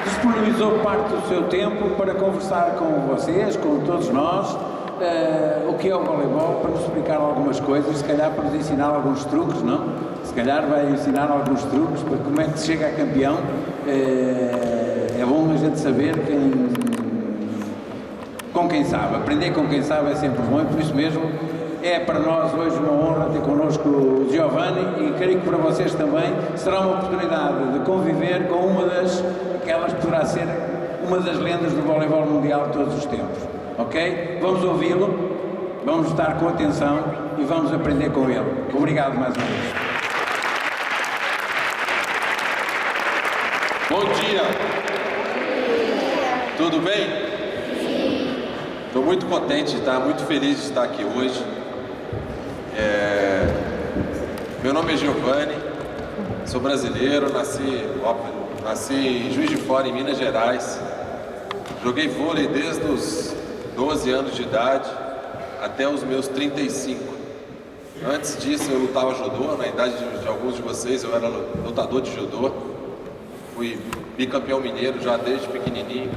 Disponibilizou parte do seu tempo para conversar com vocês, com todos nós, o que é o voleibol, para nos explicar algumas coisas, se calhar para nos ensinar alguns truques, não? Se calhar vai ensinar alguns truques para como é que se chega a campeão. É bom a gente saber com quem sabe. Aprender com quem sabe é sempre bom e por isso mesmo é para nós hoje uma honra ter connosco o Giovanni e creio que para vocês também será uma oportunidade de conviver com aquelas que poderá ser uma das lendas do voleibol mundial de todos os tempos, ok? Vamos ouvi-lo, vamos estar com atenção e vamos aprender com ele. Obrigado mais uma vez. Bom dia! Tudo bem? Estou muito contente de estar, muito feliz de estar aqui hoje. Meu nome é Giovanni, sou brasileiro, nasci em Juiz de Fora, em Minas Gerais. Joguei vôlei desde os 12 anos de idade até os meus 35. Antes disso eu lutava judô, na idade de alguns de vocês eu era lutador de judô. Fui bicampeão mineiro já desde pequenininho.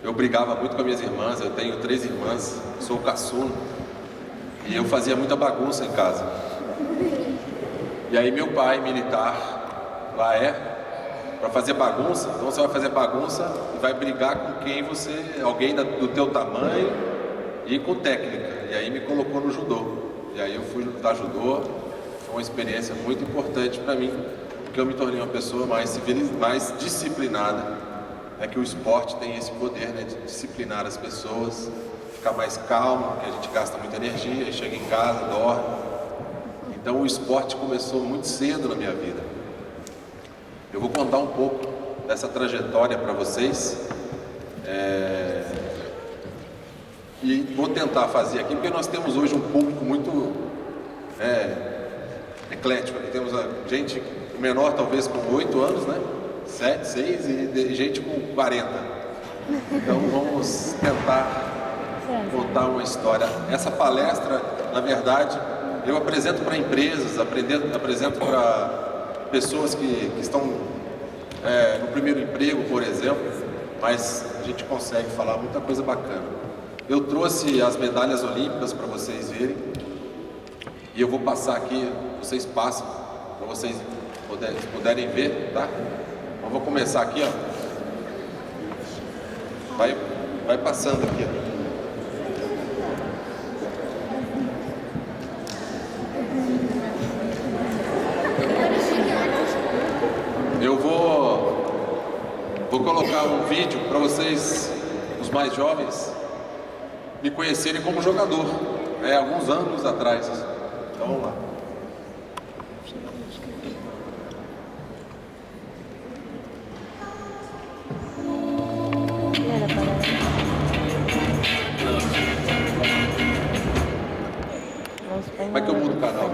Eu brigava muito com as minhas irmãs, eu tenho 3 irmãs, sou o caçula. E eu fazia muita bagunça em casa. E aí meu pai, militar, lá para fazer bagunça, então você vai fazer bagunça e vai brigar com quem alguém do teu tamanho e com técnica. E aí me colocou no judô. E aí eu fui lutar judô, foi uma experiência muito importante para mim, porque eu me tornei uma pessoa mais disciplinada. É que o esporte tem esse poder, né, de disciplinar as pessoas, ficar mais calmo, porque a gente gasta muita energia, e chega em casa, dorme. Então o esporte começou muito cedo na minha vida. Eu vou contar um pouco dessa trajetória para vocês e vou tentar fazer aqui, porque nós temos hoje um público muito eclético. Temos a gente menor talvez com 8 anos, né? 7, 6 e gente com 40. Então vamos tentar contar uma história. Essa palestra, na verdade, eu apresento para empresas, apresento para pessoas que estão no primeiro emprego, por exemplo, mas a gente consegue falar muita coisa bacana. Eu trouxe as medalhas olímpicas para vocês verem e eu vou passar aqui, vocês passam para vocês puderem ver, tá? Eu vou começar aqui, ó. Vai passando aqui, ó. Eu vou colocar um vídeo para vocês, os mais jovens, me conhecerem como jogador, alguns anos atrás. Então vamos lá. Como é que eu mudo o canal?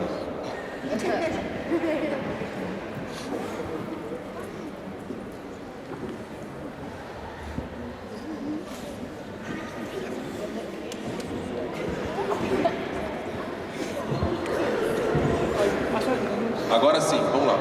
Agora sim, vamos lá.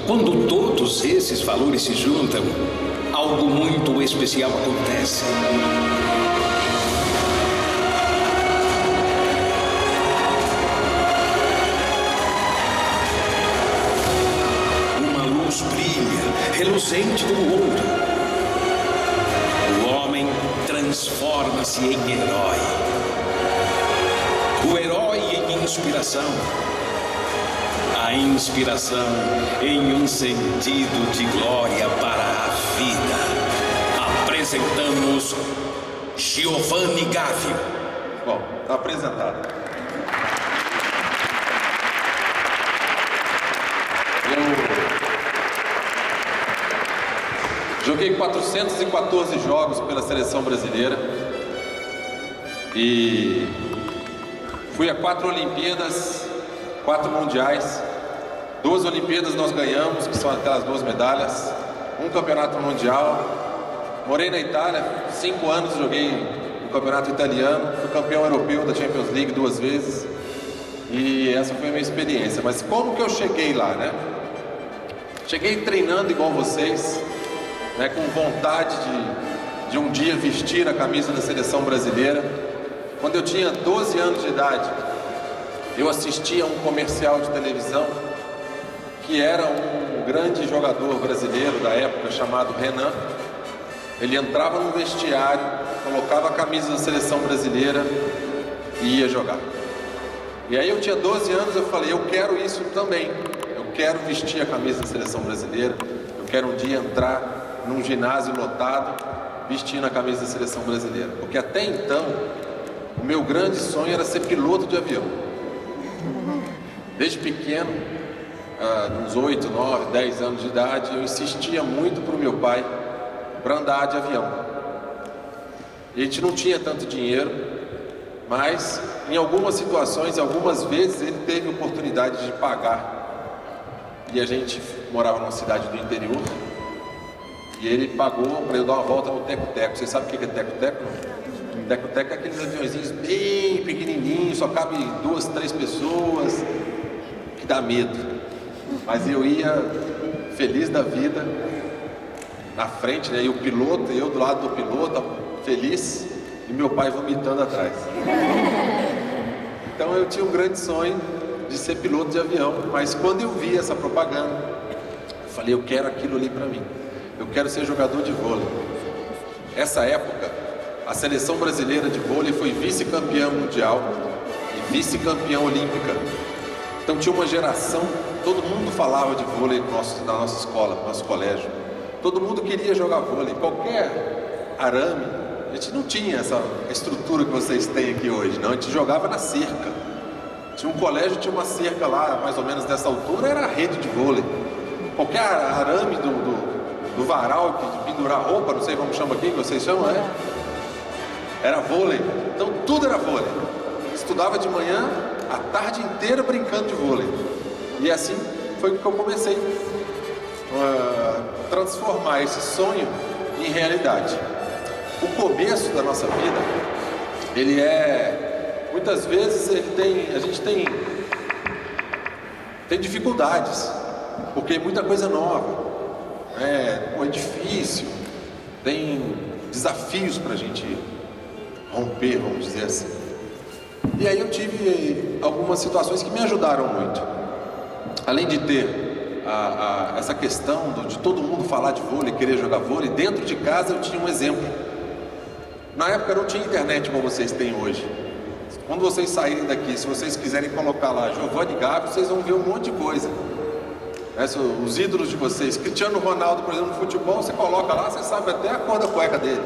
Quando todos esses valores se juntam, algo muito especial acontece. Uma luz brilha, reluzente como ouro. O homem transforma-se em herói. O herói em inspiração. A inspiração em um sentido de glória para a vida. Apresentamos Giovanni Gávio. Bom, está apresentado. Eu joguei 414 jogos pela seleção brasileira e fui a 4 Olimpíadas, 4 Mundiais. 2 Olimpíadas nós ganhamos, que são aquelas 2 medalhas, um campeonato mundial. Morei na Itália, 5 anos joguei no campeonato italiano, fui campeão europeu da Champions League 2 vezes. E essa foi a minha experiência. Mas como que eu cheguei lá, né? Cheguei treinando igual vocês, né, com vontade de um dia vestir a camisa da seleção brasileira. Quando eu tinha 12 anos de idade, eu assistia a um comercial de televisão que era um grande jogador brasileiro da época chamado Renan. Ele entrava no vestiário, colocava a camisa da seleção brasileira e ia jogar. E aí eu tinha 12 anos, eu falei, eu quero isso também. Eu quero vestir a camisa da seleção brasileira. Eu quero um dia entrar num ginásio lotado, vestindo a camisa da seleção brasileira. Porque até então, o meu grande sonho era ser piloto de avião. Desde pequeno, uns 8, 9, 10 anos de idade, eu insistia muito para o meu pai para andar de avião. A gente não tinha tanto dinheiro, mas em algumas situações, algumas vezes, ele teve oportunidade de pagar. E a gente morava numa cidade do interior, e ele pagou para eu dar uma volta no teco-teco. Vocês sabem o que é teco-teco? Teco-teco é aqueles aviõezinhos bem pequenininhos, só cabe 2, 3 pessoas, que dá medo. Mas eu ia feliz da vida, na frente, né? E o piloto, eu do lado do piloto, feliz, e meu pai vomitando atrás. Então eu tinha um grande sonho de ser piloto de avião, mas quando eu vi essa propaganda, eu falei, eu quero aquilo ali para mim. Eu quero ser jogador de vôlei. Essa época, a seleção brasileira de vôlei foi vice-campeã mundial e vice-campeã olímpica. Então tinha uma geração, todo mundo falava de vôlei na nossa escola, no nosso colégio. Todo mundo queria jogar vôlei. Qualquer arame, a gente não tinha essa estrutura que vocês têm aqui hoje, não. A gente jogava na cerca. Tinha um colégio, tinha uma cerca lá, mais ou menos dessa altura, era a rede de vôlei. Qualquer arame do varal de pendurar roupa, não sei como chama aqui, que vocês chamam, né? Era vôlei. Então tudo era vôlei. Estudava de manhã, a tarde inteira brincando de vôlei. E assim foi que eu comecei a transformar esse sonho em realidade. O começo da nossa vida, ele é, muitas vezes a gente tem dificuldades, porque muita coisa nova, é difícil, tem desafios para a gente romper, vamos dizer assim. E aí eu tive algumas situações que me ajudaram muito. Além de ter essa questão de todo mundo falar de vôlei, querer jogar vôlei, dentro de casa eu tinha um exemplo. Na época não tinha internet como vocês têm hoje. Quando vocês saírem daqui, se vocês quiserem colocar lá Giovanni Gávio, vocês vão ver um monte de coisa. Os ídolos de vocês, Cristiano Ronaldo, por exemplo, no futebol, você coloca lá, você sabe até a cor da cueca dele.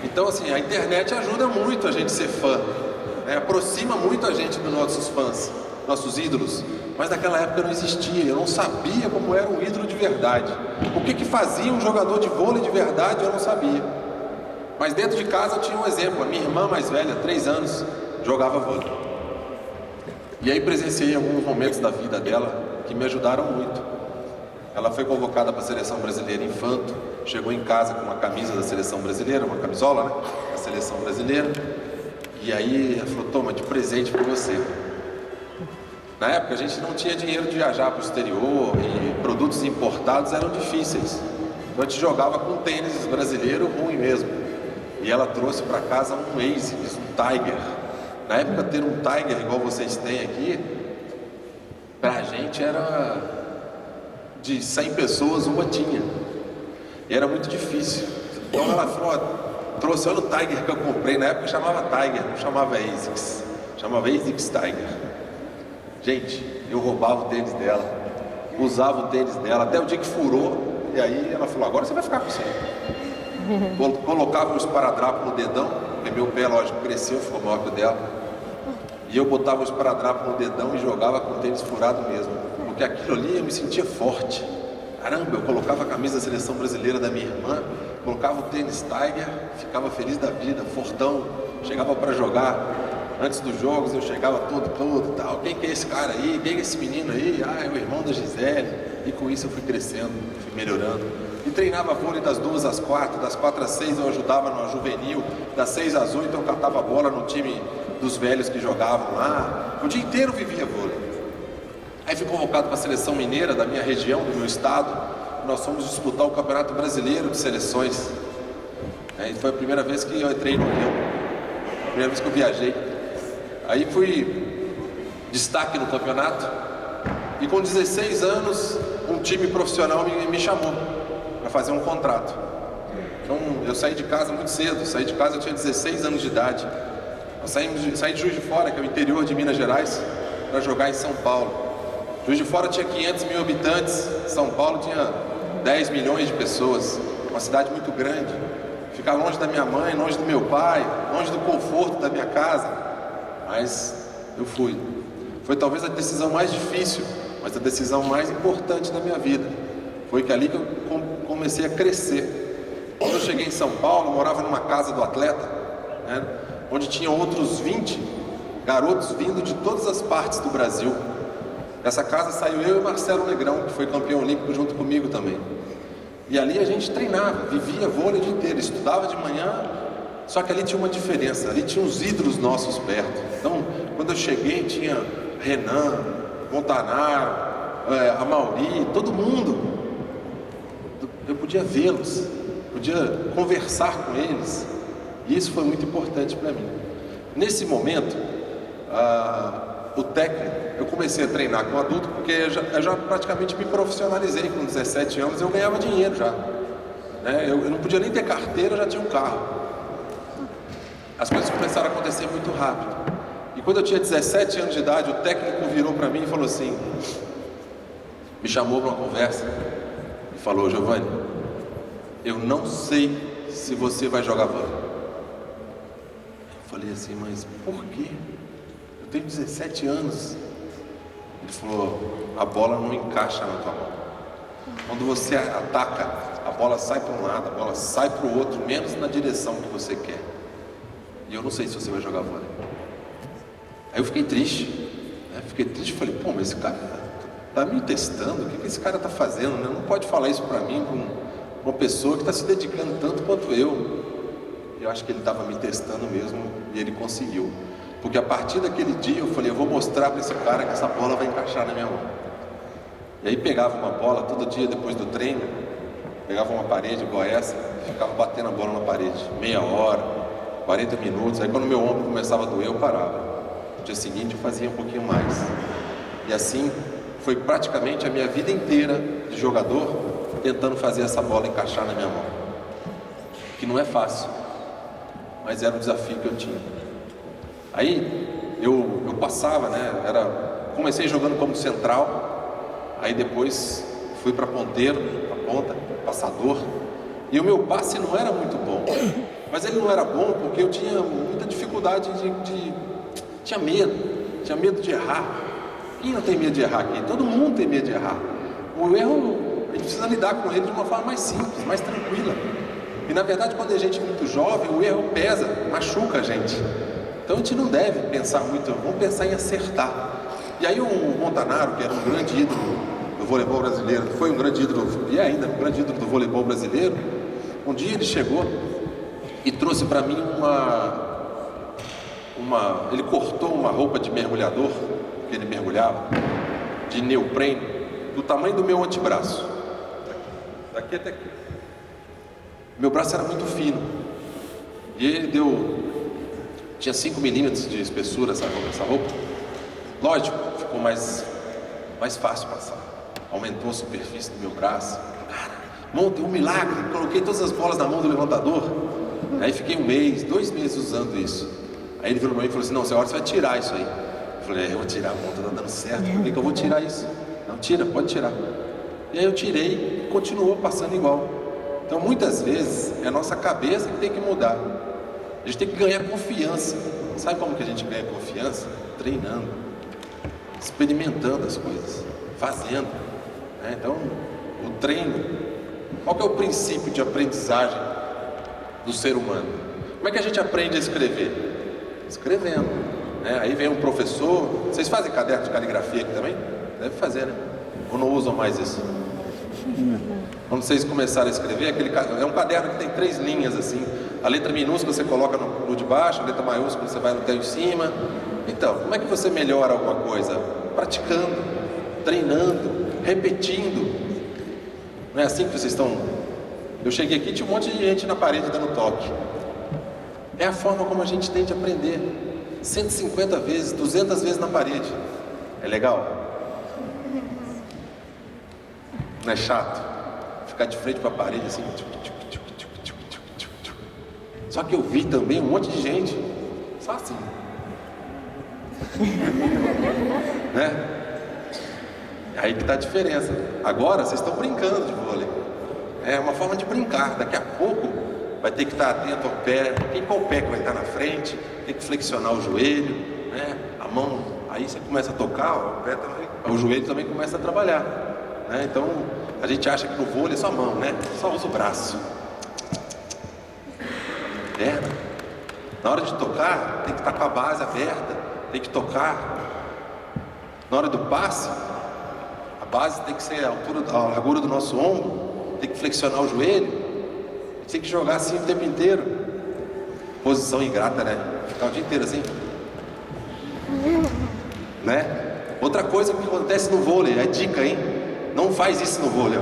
Então assim, a internet ajuda muito a gente a ser fã, aproxima muito a gente dos nossos fãs, nossos ídolos. Mas naquela época não existia, eu não sabia como era um ídolo de verdade. O que fazia um jogador de vôlei de verdade, eu não sabia. Mas dentro de casa eu tinha um exemplo. A minha irmã mais velha, 3 anos, jogava vôlei. E aí presenciei alguns momentos da vida dela que me ajudaram muito. Ela foi convocada para a seleção brasileira infanto, chegou em casa com uma camisa da seleção brasileira, uma camisola, né, da seleção brasileira. E aí ela falou, toma, de presente para você. Na época a gente não tinha dinheiro de viajar para o exterior e produtos importados eram difíceis. Então a gente jogava com tênis brasileiro ruim mesmo. E ela trouxe para casa um ASICS, um Tiger. Na época ter um Tiger igual vocês têm aqui, pra gente era de 100 pessoas, uma tinha. E era muito difícil. Então ela falou, trouxe, olha o Tiger que eu comprei. Na época chamava Tiger, não chamava ASICS. Chamava ASICS Tiger. Gente, eu roubava o tênis dela, usava o tênis dela, até o dia que furou. E aí ela falou, agora você vai ficar com isso aí. colocava um esparadrapo no dedão, porque meu pé, lógico, cresceu, ficou maior que o dela. E eu botava um esparadrapo no dedão e jogava com o tênis furado mesmo. Porque aquilo ali eu me sentia forte. Caramba, eu colocava a camisa da seleção brasileira da minha irmã, colocava o tênis Tiger, ficava feliz da vida, fortão, chegava para jogar. Antes dos jogos eu chegava todo tal. Quem que é esse cara aí? Quem que é esse menino aí? Ah, é o irmão da Gisele. E com isso eu fui crescendo, fui melhorando. E treinava vôlei das 2 às 4, das 4 às 6 eu ajudava no juvenil, das 6 às 8 eu catava a bola no time dos velhos que jogavam lá. O dia inteiro vivia vôlei. Aí fui convocado para a seleção mineira da minha região, do meu estado. Nós fomos disputar o Campeonato Brasileiro de Seleções. Aí foi a primeira vez que eu entrei no avião, a primeira vez que eu viajei. Aí fui destaque no campeonato e com 16 anos um time profissional me chamou para fazer um contrato. Então eu saí de casa muito cedo, saí de casa eu tinha 16 anos de idade. Eu saí de Juiz de Fora, que é o interior de Minas Gerais, para jogar em São Paulo. Juiz de Fora tinha 500 mil habitantes, São Paulo tinha 10 milhões de pessoas, uma cidade muito grande. Ficar longe da minha mãe, longe do meu pai, longe do conforto da minha casa. Mas eu fui. Foi talvez a decisão mais difícil, mas a decisão mais importante da minha vida. Foi que ali que eu comecei a crescer. Quando eu cheguei em São Paulo, eu morava numa casa do atleta, né, onde tinha outros 20 garotos vindo de todas as partes do Brasil. Dessa casa saiu eu e Marcelo Negrão, que foi campeão olímpico junto comigo também. E ali a gente treinava, vivia vôlei o dia inteiro, estudava de manhã. Só que ali tinha uma diferença, ali tinha uns ídolos nossos perto. Então, quando eu cheguei, tinha Renan, Montanaro, Amauri, todo mundo. Eu podia vê-los, podia conversar com eles. E isso foi muito importante para mim. Nesse momento, o técnico, eu comecei a treinar com adulto, porque eu já praticamente me profissionalizei. Com 17 anos eu ganhava dinheiro já. Né? Eu não podia nem ter carteira, eu já tinha um carro. As coisas começaram a acontecer muito rápido. E quando eu tinha 17 anos de idade, o técnico virou para mim e falou assim, me chamou para uma conversa e falou: Giovanni, eu não sei se você vai jogar vôlei. Eu falei assim, mas por quê? Eu tenho 17 anos. Ele falou: a bola não encaixa na tua mão. Quando você ataca, a bola sai para um lado, a bola sai para o outro, menos na direção que você quer. E eu não sei se você vai jogar vôlei. Aí eu fiquei triste, né? Falei, pô, mas esse cara tá me testando, o que esse cara tá fazendo, né? Não pode falar isso para mim, com uma pessoa que está se dedicando tanto quanto eu. Eu acho que ele estava me testando mesmo e ele conseguiu. Porque a partir daquele dia eu falei, eu vou mostrar para esse cara que essa bola vai encaixar na minha mão. E aí pegava uma bola todo dia depois do treino, pegava uma parede igual essa, ficava batendo a bola na parede, meia hora, 40 minutos, aí quando meu ombro começava a doer, eu parava. No dia seguinte eu fazia um pouquinho mais. E assim foi praticamente a minha vida inteira de jogador, tentando fazer essa bola encaixar na minha mão. Que não é fácil, mas era um desafio que eu tinha. Aí eu passava, né? Comecei jogando como central, aí depois fui para ponteiro, para ponta, passador. E o meu passe não era muito bom. Mas ele não era bom porque eu tinha muita dificuldade tinha medo de errar. Quem não tem medo de errar aqui? Todo mundo tem medo de errar. O erro, a gente precisa lidar com ele de uma forma mais simples, mais tranquila. E na verdade, quando a gente é muito jovem, o erro pesa, machuca a gente. Então a gente não deve pensar muito, vamos pensar em acertar. E aí o Montanaro, que era um grande ídolo do voleibol brasileiro, foi um grande ídolo, e ainda um grande ídolo do voleibol brasileiro, um dia ele chegou e trouxe para mim ele cortou uma roupa de mergulhador, que ele mergulhava, de neoprene, do tamanho do meu antebraço, daqui até aqui. Meu braço era muito fino, e ele tinha 5 milímetros de espessura essa roupa. Lógico, ficou mais fácil passar, aumentou a superfície do meu braço. Cara, montei um milagre, coloquei todas as bolas na mão do levantador. Aí fiquei 1 mês, 2 meses usando isso. Aí ele virou para mim e falou assim, não, agora você vai tirar isso aí. Eu falei, eu vou tirar, a mão tá dando certo, por que eu vou tirar isso? Não, tira, pode tirar. E aí eu tirei e continuou passando igual. Então, muitas vezes, é a nossa cabeça que tem que mudar. A gente tem que ganhar confiança. Sabe como que a gente ganha confiança? Treinando, experimentando as coisas, fazendo, né? Então, o treino. Qual que é o princípio de aprendizagem do ser humano? Como é que a gente aprende a escrever? Escrevendo, né? Aí vem um professor. Vocês fazem caderno de caligrafia aqui também? Deve fazer, né? Ou não usam mais isso? Quando vocês começarem a escrever, é um caderno que tem 3 linhas assim. A letra minúscula você coloca no de baixo, a letra maiúscula você vai até em cima. Então, como é que você melhora alguma coisa? Praticando, treinando, repetindo. Não é assim que vocês estão? Eu cheguei aqui e tinha um monte de gente na parede dando toque. É a forma como a gente tem de aprender. 150 vezes, 200 vezes na parede. É legal? Não é chato? Ficar de frente para a parede assim. Só que eu vi também um monte de gente só assim. Né? Aí que está a diferença. Agora vocês estão brincando de vôlei. É uma forma de brincar. Daqui a pouco vai ter que estar atento ao pé. Qual pé que vai estar na frente? Tem que flexionar o joelho, né? A mão. Aí você começa a tocar, o pé também, o joelho também começa a trabalhar, né? Então a gente acha que no vôlei é só a mão, né? Só usa o braço. Perna. Na hora de tocar, tem que estar com a base aberta, tem que tocar. Na hora do passe, a base tem que ser a largura do nosso ombro, tem que flexionar o joelho, tem que jogar assim o tempo inteiro. Posição ingrata, né? Ficar o dia inteiro assim. Né? Outra coisa que acontece no vôlei, é dica, hein? Não faz isso no vôlei,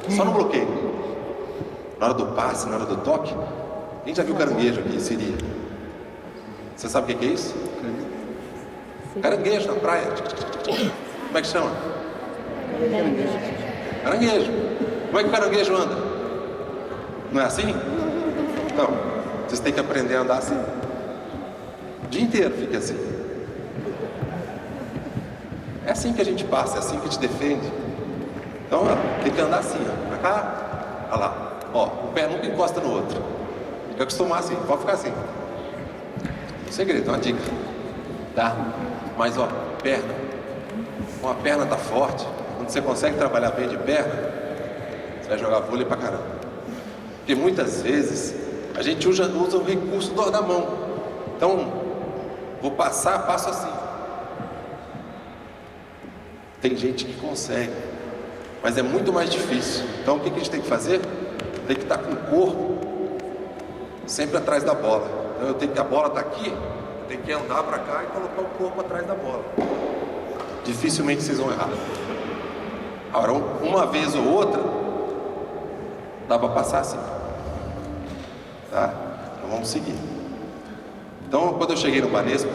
só no bloqueio. Na hora do passe, na hora do toque. Quem já viu caranguejo aqui, Siri? Você sabe o que é isso? Caranguejo na praia. Como é que chama? Caranguejo. Como é que o caranguejo anda? Não é assim? Então, vocês têm que aprender a andar assim. O dia inteiro fica assim. É assim que a gente passa, é assim que a gente defende. Então, ó, tem que andar assim, ó. Pra cá, olha lá. Ó, o pé nunca encosta no outro. Tem que acostumar assim, pode ficar assim. Um segredo, uma dica. Tá? Mas, ó, perna. Uma perna tá forte. Quando você consegue trabalhar bem de perna, você vai jogar vôlei pra caramba. Porque muitas vezes a gente usa o recurso da mão. Então, vou passar, passo assim. Tem gente que consegue, mas é muito mais difícil. Então o que a gente tem que fazer? Tem que estar com o corpo sempre atrás da bola. Então eu tenho que, a bola está aqui, eu tenho que andar para cá e colocar o corpo atrás da bola. Dificilmente vocês vão errar. Agora, uma vez ou outra, dá para passar assim. Tá? Então vamos seguir. Então quando eu cheguei no Banespa,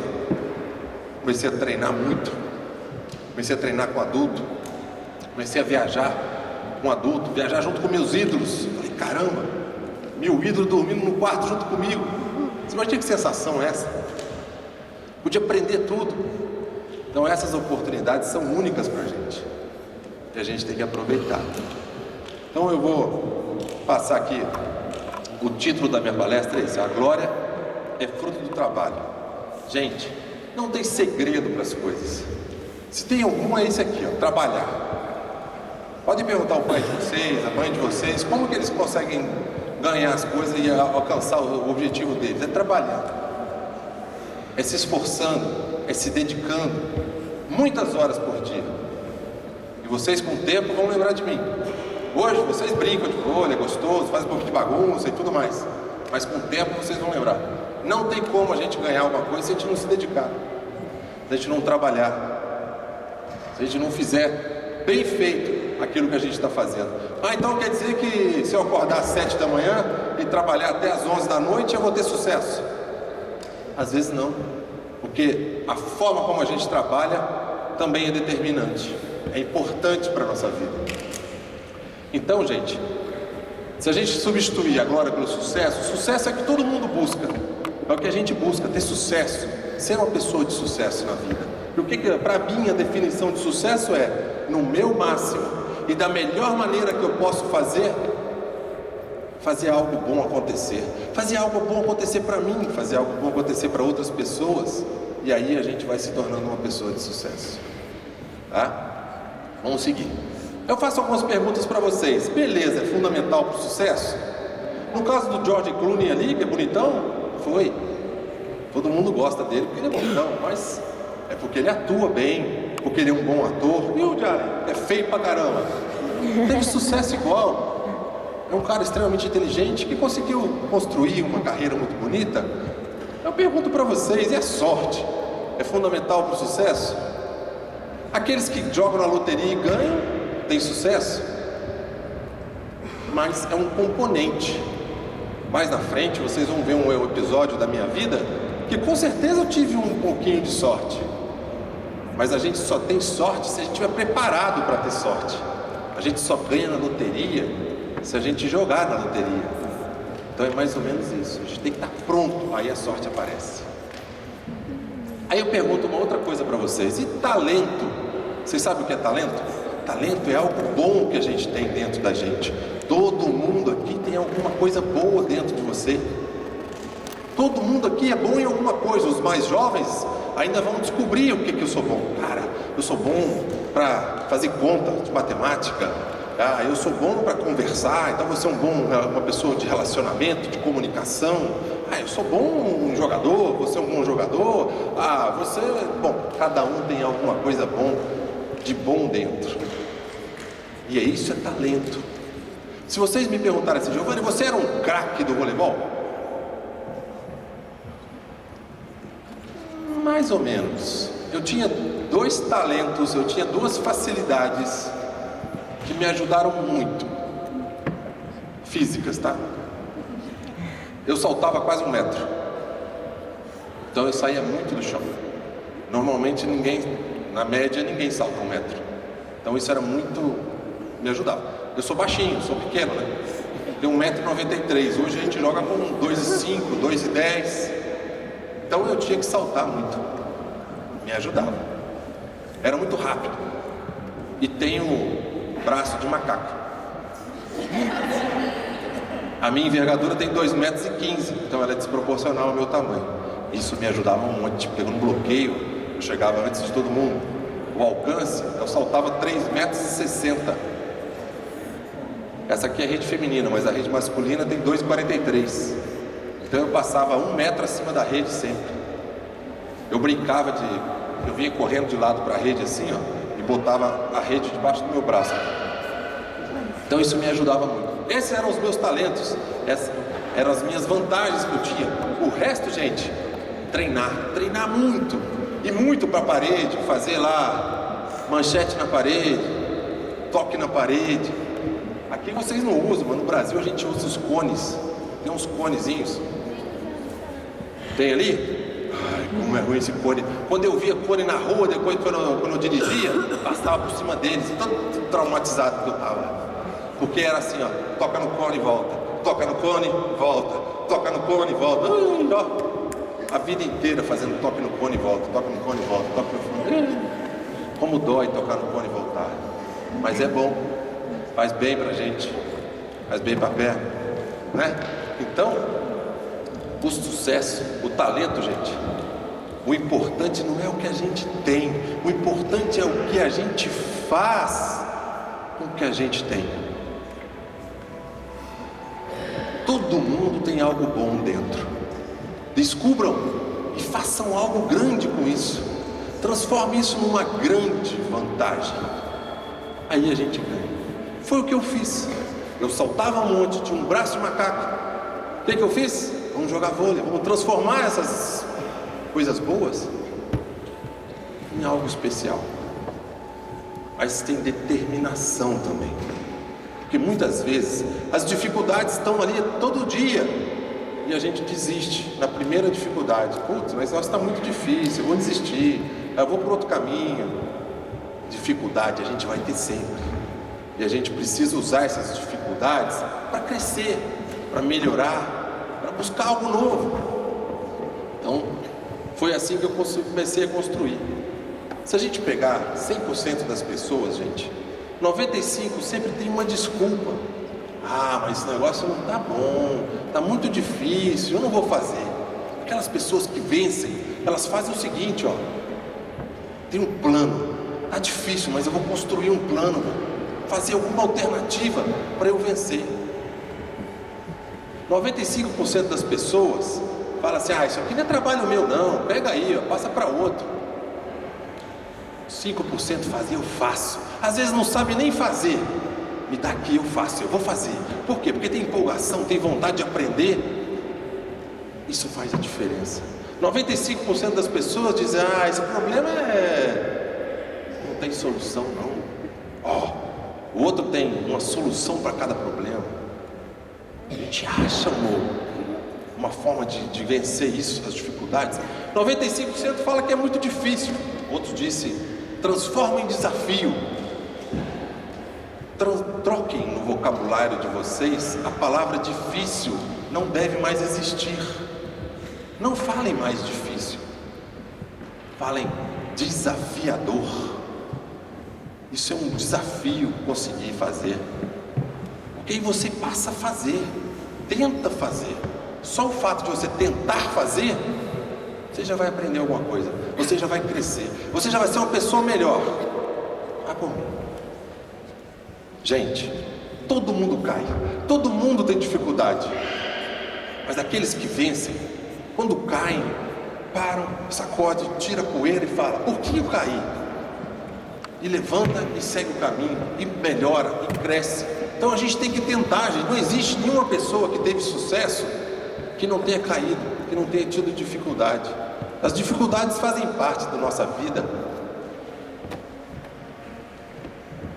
comecei a treinar muito. Comecei a treinar com adulto, comecei a viajar com adulto, viajar junto com meus ídolos. Falei, caramba, meu ídolo dormindo no quarto junto comigo. Você imagina que sensação é essa? Podia aprender tudo. Então essas oportunidades são únicas para a gente. E a gente tem que aproveitar. Então eu vou passar aqui o título da minha palestra, é esse: a glória é fruto do trabalho. Gente, não tem segredo para as coisas. Se tem algum, é esse aqui, ó, trabalhar. Pode perguntar ao pai de vocês, a mãe de vocês, como que eles conseguem ganhar as coisas e alcançar o objetivo deles? É trabalhando, é se esforçando, é se dedicando, muitas horas por dia. E vocês com o tempo vão lembrar de mim. Hoje vocês brincam de vôlei, é gostoso, fazem um pouco de bagunça e tudo mais. Mas com o tempo vocês vão lembrar. Não tem como a gente ganhar alguma coisa se a gente não se dedicar, se a gente não trabalhar, se a gente não fizer bem feito aquilo que a gente está fazendo. Ah, então quer dizer que se eu acordar às 7 da manhã e trabalhar até às 11 da noite eu vou ter sucesso? Às vezes não, porque a forma como a gente trabalha também é determinante, é importante para a nossa vida. Então, gente, se a gente substituir a glória pelo sucesso, o sucesso é que todo mundo busca, é o que a gente busca, ter sucesso, ser uma pessoa de sucesso na vida. E o que para mim a definição de sucesso é, no meu máximo e da melhor maneira que eu posso fazer, fazer algo bom acontecer. Fazer algo bom acontecer para mim, fazer algo bom acontecer para outras pessoas. E aí a gente vai se tornando uma pessoa de sucesso. Tá? Vamos seguir. Eu faço algumas perguntas para vocês. Beleza, é fundamental para o sucesso? No caso do George Clooney ali, que é bonitão, foi. Todo mundo gosta dele porque ele é bonitão, mas é porque ele atua bem, porque ele é um bom ator. E o Jalen é feio pra caramba. Teve sucesso igual. É um cara extremamente inteligente que conseguiu construir uma carreira muito bonita. Eu pergunto para vocês, e a sorte é fundamental para o sucesso? Aqueles que jogam na loteria e ganham, têm sucesso? Mas é um componente. Mais na frente vocês vão ver um episódio da minha vida que com certeza eu tive um pouquinho de sorte. Mas a gente só tem sorte se a gente estiver preparado para ter sorte. A gente só ganha na loteria se a gente jogar na loteria. Então é mais ou menos isso. A gente tem que estar pronto, aí a sorte aparece. Aí eu pergunto uma outra coisa para vocês. E talento? Vocês sabem o que é talento? Talento é algo bom que a gente tem dentro da gente. Todo mundo aqui tem alguma coisa boa dentro de você. Todo mundo aqui é bom em alguma coisa. Os mais jovens ainda vão descobrir o que eu sou bom. Cara, eu sou bom para fazer conta de matemática. Eu sou bom para conversar. Então você é uma pessoa de relacionamento, de comunicação. Eu sou bom jogador, você é um bom jogador. Bom, cada um tem alguma coisa de bom dentro. E isso é talento. Se vocês me perguntarem assim, Giovanni, você era um craque do voleibol? Mais ou menos. Eu tinha 2 talentos, eu tinha 2 facilidades que me ajudaram muito. Físicas, tá? Eu saltava quase 1 metro. Então eu saía muito do chão. Normalmente na média ninguém salta 1 metro. Então isso era muito... me ajudava. Eu sou baixinho, sou pequeno, né? Tenho 1,93 m. Hoje a gente joga com 2,5, 2,10. Então eu tinha que saltar muito. Me ajudava. Era muito rápido. E tenho braço de macaco. A minha envergadura tem 2,15 m, então ela é desproporcional ao meu tamanho. Isso me ajudava um monte. Pegando um bloqueio, eu chegava antes de todo mundo. O alcance, eu saltava 3,60 m. Essa aqui é a rede feminina, mas a rede masculina tem 2,43 m. Então eu passava 1 metro acima da rede sempre. Eu brincava eu vinha correndo de lado para a rede assim, ó, e botava a rede debaixo do meu braço. Então isso me ajudava muito. Esses eram os meus talentos, essas eram as minhas vantagens que eu tinha. O resto, gente, treinar muito, ir muito para a parede, fazer lá manchete na parede, toque na parede. Aqui vocês não usam, mas no Brasil a gente usa os cones. Tem uns conezinhos. Tem ali? Ai, como é ruim esse cone. Quando eu via cone na rua, depois quando eu dirigia, passava por cima deles, tão traumatizado que eu estava. Porque era assim, ó, toca no cone e volta, toca no cone, volta, toca no cone e volta. A vida inteira fazendo toque no cone e volta, toca no cone e volta, toca no cone. Como dói tocar no cone e voltar. Mas é bom, faz bem pra gente, faz bem pra perna, né? Então, o sucesso, o talento, gente, o importante não é o que a gente tem, o importante é o que a gente faz com o que a gente tem. Todo mundo tem algo bom dentro. Descubram e façam algo grande com isso. Transforme isso numa grande vantagem. Aí a gente ganha. Foi o que eu fiz. Eu saltava um monte, tinha um braço de macaco. O que eu fiz? Vamos jogar vôlei, vamos transformar essas coisas boas em algo especial. Mas tem determinação também. Porque muitas vezes as dificuldades estão ali todo dia e a gente desiste na primeira dificuldade. Putz, mas está muito difícil, eu vou desistir, eu vou para outro caminho. Dificuldade a gente vai ter sempre. E a gente precisa usar essas dificuldades para crescer, para melhorar, para buscar algo novo. Então, foi assim que eu comecei a construir. Se a gente pegar 100% das pessoas, gente, 95% sempre tem uma desculpa. Ah, mas esse negócio não tá bom, tá muito difícil, eu não vou fazer. Aquelas pessoas que vencem, elas fazem o seguinte, ó. Tem um plano, tá difícil, mas eu vou construir um plano, vou fazer alguma alternativa para eu vencer. 95% das pessoas falam assim, ah, isso aqui não é trabalho meu não, pega aí, ó, passa para outro. 5% fazem, eu faço. Às vezes não sabe nem fazer. Me dá aqui, eu faço, eu vou fazer. Por quê? Porque tem empolgação, tem vontade de aprender. Isso faz a diferença. 95% das pessoas dizem, ah, esse problema não tem solução não. Ó, o outro tem uma solução para cada problema. A gente acha uma forma de vencer isso, as dificuldades. 95% fala que é muito difícil. Outros dizem, transforma em desafio. Troquem no vocabulário de vocês a palavra difícil, não deve mais existir. Não falem mais difícil, falem desafiador. Isso é um desafio conseguir fazer, porque aí você passa a fazer, tenta fazer. Só o fato de você tentar fazer, você já vai aprender alguma coisa, você já vai crescer, você já vai ser uma pessoa melhor. Vai por mim. Gente, todo mundo cai, todo mundo tem dificuldade, mas aqueles que vencem, quando caem, param, sacode, tira a poeira e fala, por que eu caí? E levanta e segue o caminho, e melhora, e cresce. Então a gente tem que tentar, gente. Não existe nenhuma pessoa que teve sucesso que não tenha caído, que não tenha tido dificuldade. As dificuldades fazem parte da nossa vida.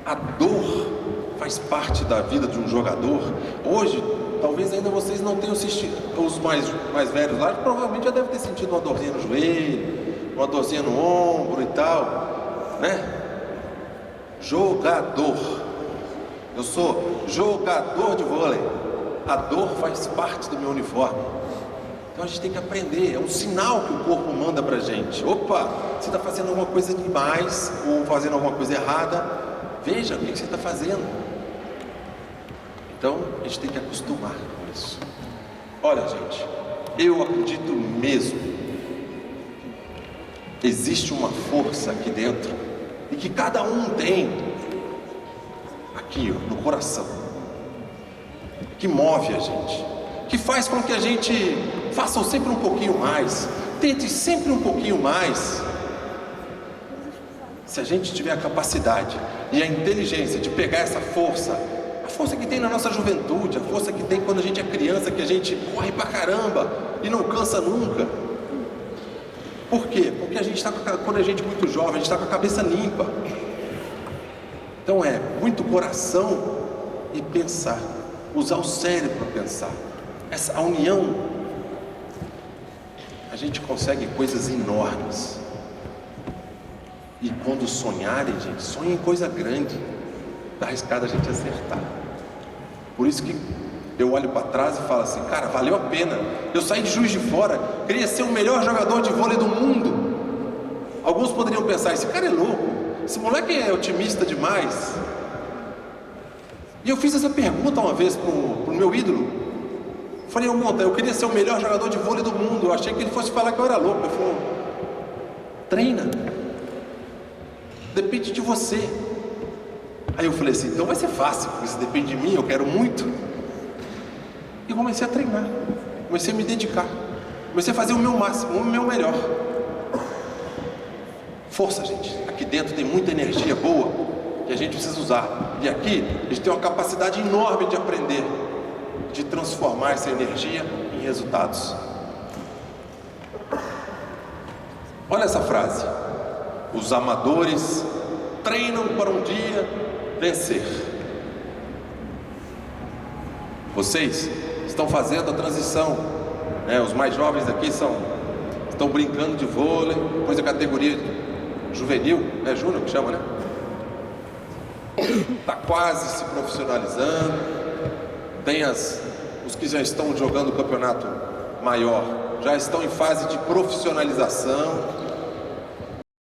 A dor faz parte da vida de um jogador. Hoje, talvez ainda vocês não tenham assistido, os mais velhos lá, provavelmente já devem ter sentido uma dorzinha no joelho, uma dorzinha no ombro e tal, né? Jogador. Eu sou jogador de vôlei. A dor faz parte do meu uniforme. Então a gente tem que aprender, é um sinal que o corpo manda pra gente. Opa, você está fazendo alguma coisa demais ou fazendo alguma coisa errada, veja o que você está fazendo. Então a gente tem que acostumar com isso. Olha, gente, eu acredito mesmo, existe uma força aqui dentro e que cada um tem aqui, ó, no coração, que move a gente, que faz com que a gente faça sempre um pouquinho mais, tente sempre um pouquinho mais. Se a gente tiver a capacidade e a inteligência de pegar essa força, a força que tem na nossa juventude, a força que tem quando a gente é criança, que a gente corre pra caramba e não cansa nunca. Por quê? Porque a gente está, quando a gente é muito jovem, a gente está com a cabeça limpa. Então é muito coração e pensar, usar o cérebro para pensar. A união, a gente consegue coisas enormes. E quando sonharem, gente, sonhem coisa grande. Está arriscado a gente acertar. Por isso que eu olho para trás e falo assim, cara, valeu a pena. Eu saí de Juiz de Fora, queria ser o melhor jogador de vôlei do mundo. Alguns poderiam pensar, esse cara é louco, esse moleque é otimista demais. E eu fiz essa pergunta uma vez pro meu ídolo. Falei, eu queria ser o melhor jogador de vôlei do mundo. Eu achei que ele fosse falar que eu era louco. Ele falou, treina. Depende de você. Aí eu falei assim, então vai ser fácil, porque se depende de mim, eu quero muito. E comecei a treinar, comecei a me dedicar, comecei a fazer o meu máximo, o meu melhor. Força, gente, aqui dentro tem muita energia boa que a gente precisa usar. E aqui a gente tem uma capacidade enorme de aprender, de transformar essa energia em resultados. Olha essa frase, os amadores treinam para um dia vencer. Vocês estão fazendo a transição, né? Os mais jovens aqui estão brincando de vôlei, depois a categoria juvenil, né? Júnior que chama, né? Está quase se profissionalizando. Tem os que já estão jogando o campeonato maior, já estão em fase de profissionalização.